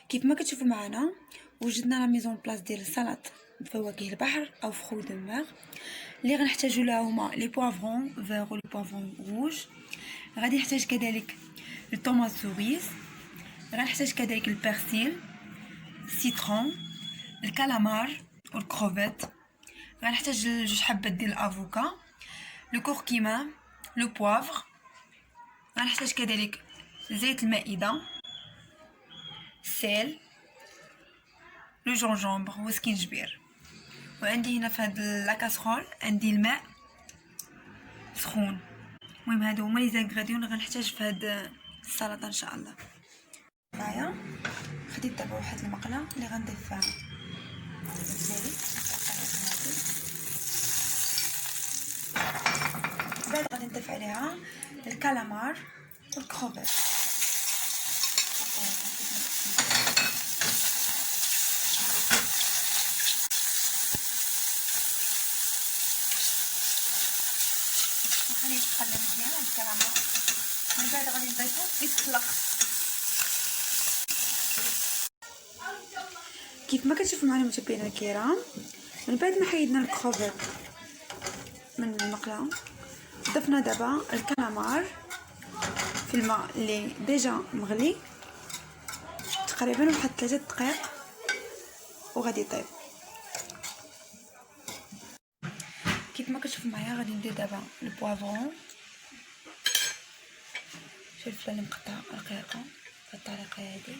كيف ما كتشوفوا معنا وجدنا لا ميزون بلاص ديال السلطه بفواكه البحر او فخو دو مير. اللي غنحتاجو لها هما لي بوافرون فيغ و لي بوافرون روج. غادي نحتاج كذلك الطوماط سوريس، غنحتاج كذلك البرسيل، السيترون، الكالامار والكروفيت. غنحتاج جوج حبات ديال الافوكا، لو كوركيما، لو بوافر. غنحتاج كذلك زيت المائده، سيل، لو جونجومبر والسكينجبير. وعندي هنا في هاد لاكاسرول عندي الماء سخون. المهم هادو هما لي زانغريديون اللي غنحتاج في هاد السلطه ان شاء الله. معايا خديت دابا واحد المقله اللي غنضيف فيها الزيت. بعد غادي نضيف عليها الكالامار والكروفيت. غادي يتقلب مزيان الكالامار. من بعد غادي نضيفو يتخلق. كيف ما كتشوفوا معنا متابعينا الكرام، من بعد ما حيدنا الكروفيت من المقله ضفنا دابا الكالامار في الماء اللي ديجا مغلي تقريبا واحد 3 دقائق وغادي يطيب. كيف ما كتشوفوا معايا غادي ندير دابا البوافرون، الفلفله اللي مقطعه رقيقه بهاد الطريقه هادي.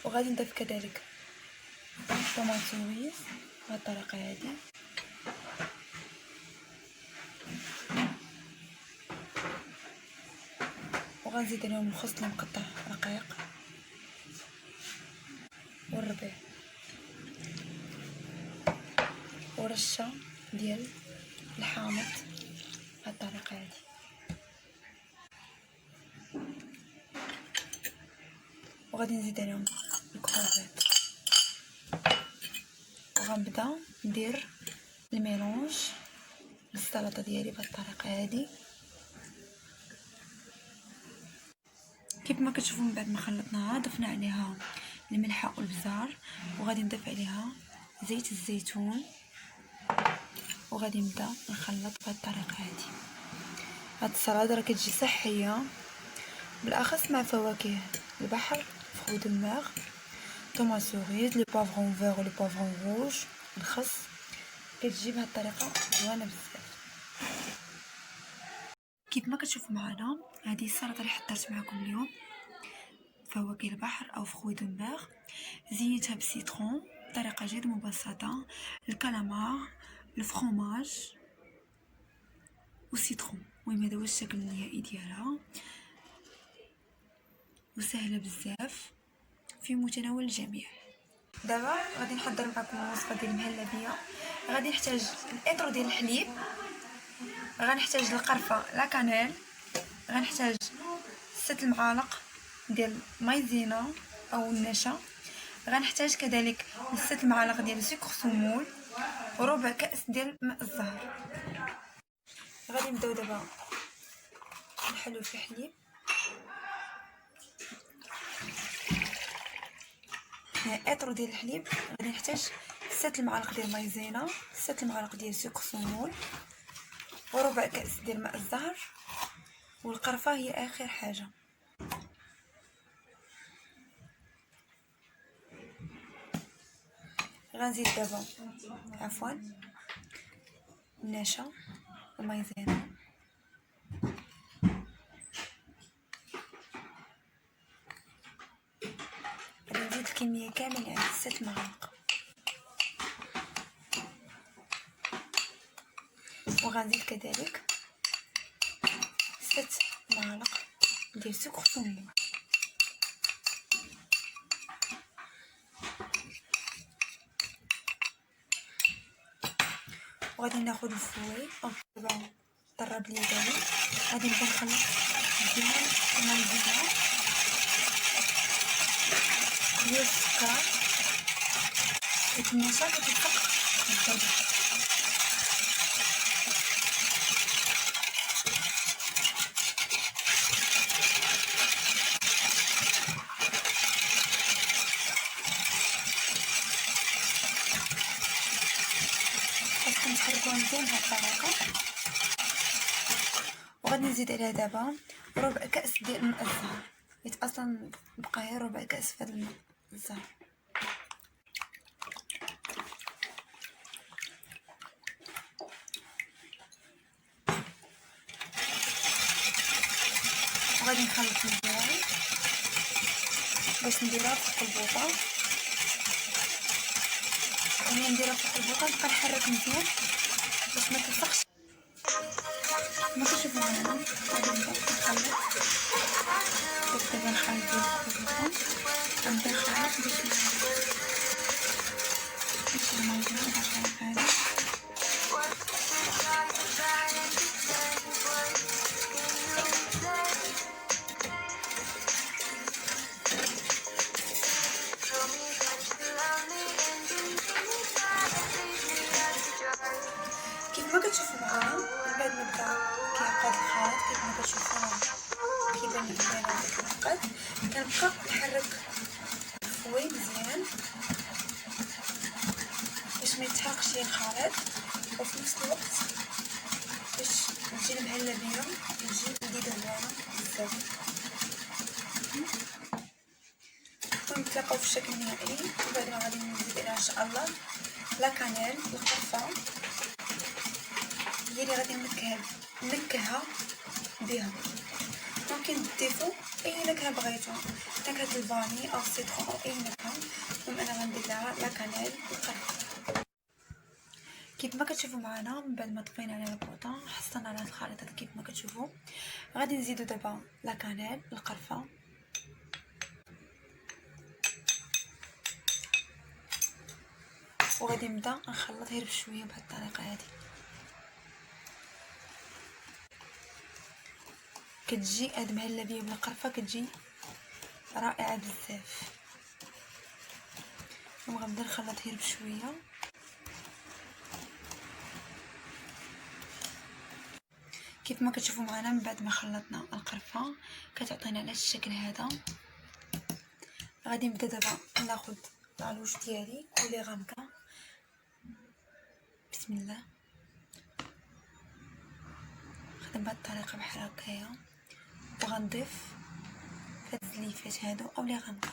وغادي نضيف كذلك طوماط سوريس بهاد الطريقه هادي. وغنزيد عليهم الخس اللي مقطع رقيق والربيع ورشه ديال الحامض بهاد الطريقه هادي. وغادي نزيد عليهم الكروفيت وغنبدا ندير الميلونج للسلطه ديالي بهاد الطريقه هادي. كيف ما كتشوفوا من بعد ما خلطناها ضفنا عليها الملحه والبزار وغادي نضيف عليها زيت الزيتون وغادي نبدا نخلط بهاد الطريقه هادي. هاد السلطه راه كتجي صحيه بالاخص مع فواكه البحر، فخو دو مير، طوماط سوريس، لي بوافرون فيغ و لي بوافرون روج، الخس. كتجي بهاد الطريقه زوينه بزاف. كيف ما كتشوفوا معنا هذه السلطه اللي حضرت معكم اليوم فواكه البحر او فخو دو مير. زينتها بالسيترون بطريقه جد مبسطه، الكالامار، الفرomاج والسيترون. المهم هذا هو الشكل النهائي ديالها، وسهله بزاف في متناول الجميع. دابا غادي نحضر معكم الوصفه ديال المهلبيه. غادي نحتاج الاطر ديال الحليب، غنحتاج القرفه لا كانيل، غنحتاج 6 المعالق ديال مايزينا او النشا، غنحتاج كذلك 6 المعالق ديال سكر سمول وربع كاس ديال ماء الزهر. غادي نبداو دابا نحلو في الحليب. اطرو ديال الحليب غادي نحتاج 6 المعالق ديال مايزينا، 6 المعالق ديال سكر سمول وربع كاس ديال ماء الزهر، والقرفه هي اخر حاجه. غنزيد دابا النشا ومايزينا. غادي نزيد الكميه كامل يعني 6 معالق. وغنزيد كذلك 6 معالق ديال سكر سمول. وغادي ناخذ الفوي دابا ضرب لي دابا. غادي نبدا نخلط مزيان المايزينا ديال السكر والنشا كتدفق بالضبط. وغادي نزيد عليها دابا ربع كاس ديال الماء الزهر، حيت اصلا بقى غير ربع كاس في هذا الماء الزهر. وغادي نخلط مزيان باش نديرها في الخلطه. ملي نديرها في الخلطه نبقى نحرك مزيان باش ما تلصقش. ما كتشوفوا معنا غادي نبدا نخلط. دابا نخلط الخلطه، غنبدا نخلط باش الموضوع بهذا الطريقه هذه. كيف ما كتشوفوا معايا من بعد ما بدا كيعقد الخليط، كيف ما كتشوفوا كيبان لي بزاف كيعقد، كنبقى نحرك فوي مزيان باش ما يتحرقش لي الخليط، وفي نفس الوقت باش تجي المهله بيا تجي لذيذه زوينه بزاف. ونتلاقاو في الشكل النهائي. من بعد ما غادي نزيد عليها ان شاء الله لا كانيل القرفه هي اللي غادي نكهها بها. ممكن تضيفوا اي نكهه بغيتو، نكهه الفاني او السيترون او اي نكهه. المهم انا غندير لها لا كانيل القرفه. كيف ما كتشوفوا معنا من بعد ما طفينا على البوطه حصلنا على الخليط هذا. كيف ما كتشوفوا غادي نزيدو دابا لا كانيل القرفه، وغادي نبدا نخلط غير بشويه بهذه الطريقه هذه. كتجي هاد مهلبيه بالقرفه كتجي رائعه بزاف. غنبدا نخلط غير بشويه. كيف ما كتشوفوا معنا من بعد ما خلطنا القرفه كتعطينا على الشكل هذا. غادي نبدا دابا ناخذ العلوش ديالي ولي غامكه. بسم الله. خدم بهذه الطريقه بحال هكايا، وغنضيف هاد الزليفات هادو او لي غامكه.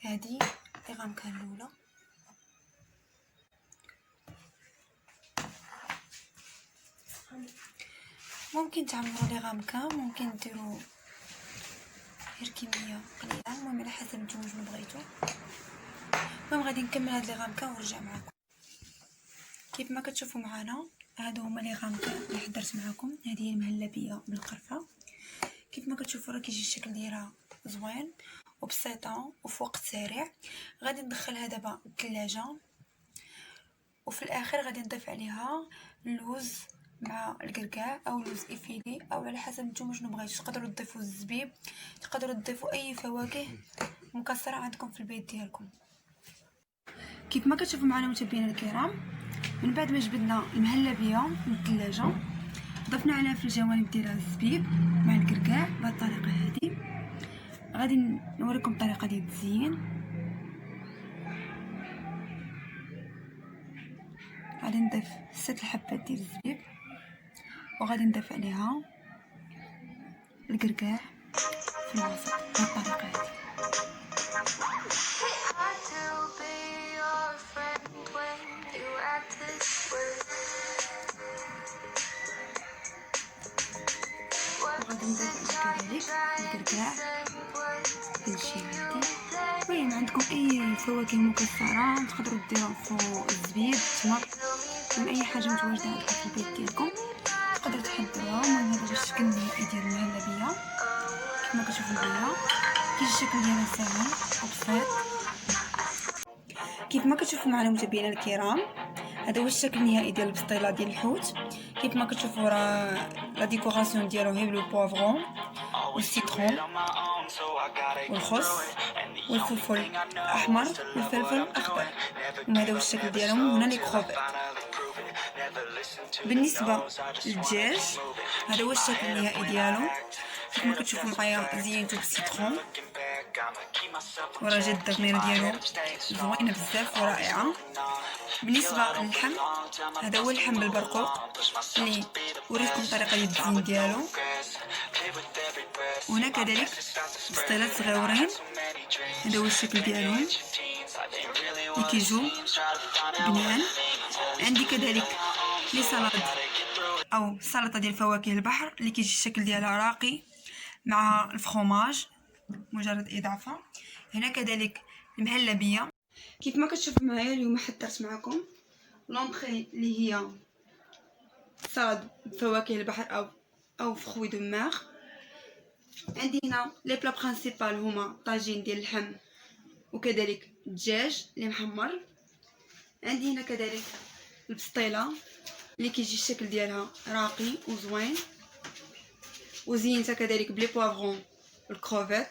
هادي لي غامكه الاولى، ممكن تعمروا لي غامكه، ممكن ديروا غير كميه قليله، المهم على حسب نتوما شنو بغيتو. المهم غادي نكمل هاد لي غامكه ونرجع معكم. كيف ما كتشوفوا معنا هادو هما لي غامكه اللي حضرت معكم. هذه هي المهلبيه بالقرفه. كيف ما كتشوفوا راه كيجي الشكل ديالها زوين وبسيطه وفي وقت سريع. غادي ندخلها دابا الثلاجه، وفي الاخر غادي نضيف عليها اللوز مع الكركاع او لوز افيلي او على حسب نتوما شنو بغيتو. تقدروا تضيفوا الزبيب، تقدروا تضيفوا اي فواكه مكسره عندكم في البيت ديالكم. كيف ما كتشوفوا معنا متابعينا الكرام، من بعد ما جبدنا المهلبيه من الثلاجه ضفنا عليها في الجوانب ديالها الزبيب مع الكركاع بهذه الطريقه هذه. غادي نوريكم الطريقه ديال التزيين. غادي نضيف 6 حبات ديال الزبيب، وغادي نضيف عليها الكركاع في الوسط بهذه الطريقه هذه. وغادي نضيف كذلك الكركاع هادشي هادي. المهم عندكم اي فواكه مكسره تقدروا ديروها فوق الزبيب، التمر، من اي حاجه متواجده عندكم في البيت ديالكم تقدروا تحضروها. المهم هذا الشكل النهائي ديال المهلبيه. كيف ما كتشوفوا معايا كيجي الشكل ديالها سهل وبسيط. كيف ما كتشوفوا معنا متابعينا الكرام، هذا هو الشكل النهائي ديال البسطيله ديال الحوت. كيف ما كتشوفوا راه لا ديكوراسيون ديالو هي بلو بوفرون والسيترون والخس والفلفل الاحمر والفلفل الاخضر، وهذا هو الشكل ديالهم. هنا لي كروبيت. بالنسبه للدجاج هذا هو الشكل النهائي ديالو. كيف ما كتشوفوا معايا زينته بالسيترون وراه جد التقميره ديالو زوينه بزاف ورائعه. بالنسبه للحم، هذا هو اللحم بالبرقوق اللي وريتكم طريقه التزيين ديالو. وهنا كذلك بسطيلات صغيورين، هذا هو الشكل ديالهم اللي كيجو بنان. عندي كذلك لي سلطه او سلطه ديال فواكه البحر اللي كيجي الشكل ديالها راقي مع الفخوماج مجرد اضافه. هنا كذلك المهلبيه كيف ما كتشوفوا معايا. اليوم حضرت معكم لونطري اللي هي سلطه بفواكه البحر او فخوي دو مير. عندي هنا لي بلا برينسيبال هما طاجين ديال اللحم وكذلك الدجاج اللي محمر. عندي هنا كذلك البسطيله اللي كيجي الشكل ديالها راقي وزوين، وزينتها كذلك بلي بوافرون والكروفيت.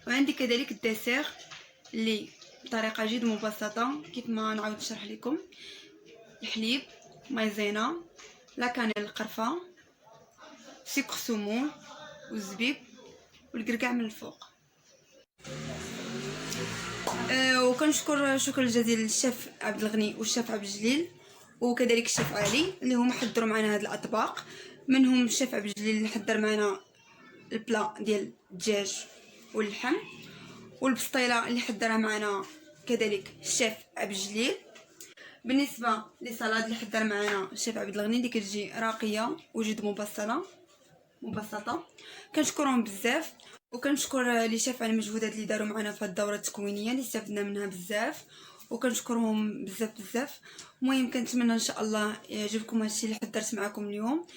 وعندي كذلك الدسير اللي بطريقه جد مبسطه كيف ما نعاود نشرح لكم: الحليب، مايزينا، لا كانيل القرفه، سكر سمون والزبيب والقرقاع من الفوق. وكنشكر شكر جزيل للشيف عبد الغني والشيف عبد الجليل وكذلك الشيف علي اللي هما حضروا معنا هاد الاطباق. منهم الشيف عبد الجليل اللي حضر معنا البلا ديال الدجاج واللحم، والبسطيله اللي حضرها معنا كذلك الشيف عبد الجليل. بالنسبه للسلطه اللي حضر معنا الشيف عبد الغني اللي كتجي راقيه وجد مبسطه. كنشكرهم بزاف، وكنشكر لي شيف على المجهودات اللي داروا معنا في هذه الدوره التكوينيه اللي استفدنا منها بزاف، وكنشكرهم بزاف. المهم كنتمنى ان شاء الله يعجبكم هادشي اللي حضرت معكم اليوم،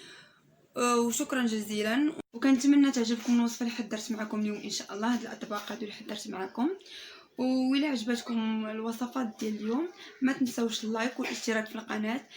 وشكرا جزيلا. وكنتمنى تعجبكم الوصفه اللي حضرت معكم اليوم ان شاء الله، هاد الاطباق هادو اللي حضرت معكم. وإلا عجبتكم الوصفات ديال اليوم ما تنساوش اللايك والاشتراك في القناه.